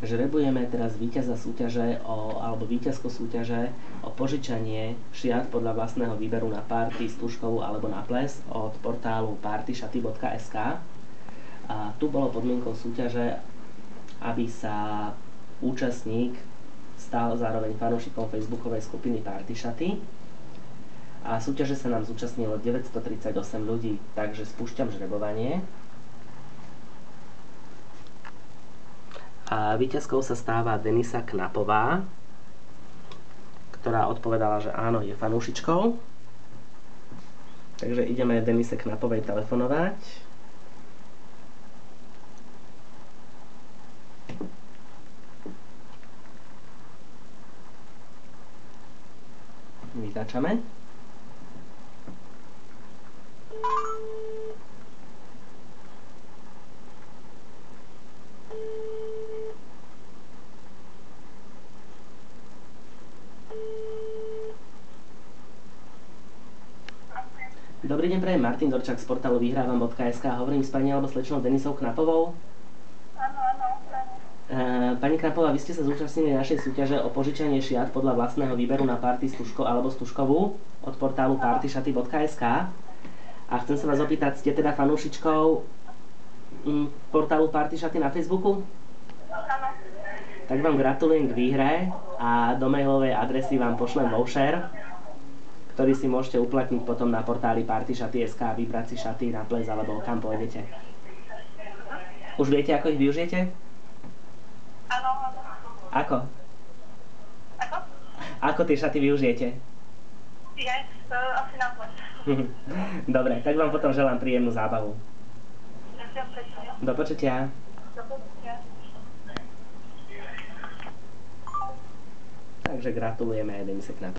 Žrebujeme teraz víťaza súťaže alebo víťazku súťaže o požičanie šiat podľa vlastného výberu na party, stužkovú alebo na ples od portálu partyshaty.sk. A tu bolo podmienkou súťaže, aby sa účastník stal zároveň fanúšikom facebookovej skupiny Partyshaty. A súťaže sa nám zúčastnilo 938 ľudí, takže spúšťam žrebovanie. A víťazkou sa stáva Denisa Knapová, ktorá odpovedala, že áno, je fanúšičkou. Takže ideme Denise Knapovej telefonovať. Vytáčame. Dobrý deň, prajem, Martin Dorčák z portálu vyhrávam.sk. Hovorím s pani alebo slečnou Denisou Knapovou. Áno, Pani Knapová, vy ste sa zúčastnili našej súťaže o požičanie šiat podľa vlastného výberu na party, stužko alebo stužkovú od portálu partyshaty.sk. A chcem sa vás opýtať, ste teda fanúšičkou portálu Partyshaty na Facebooku? Áno. Tak vám gratulujem k výhre a do mailovej adresy vám pošlem voucher, ktorý si môžete uplatniť potom na portáli partyshaty.sk a vybrať si šaty na ples alebo kam pôjdete. Už viete, ako ich využijete? Áno. Ako? Ako? Ako tie šaty využijete? Asi na ples. Dobre, tak vám potom želám príjemnú zábavu. Ďakujem pekne. Do počutia. Do počutia. Takže gratulujeme aj Denise Knapovej.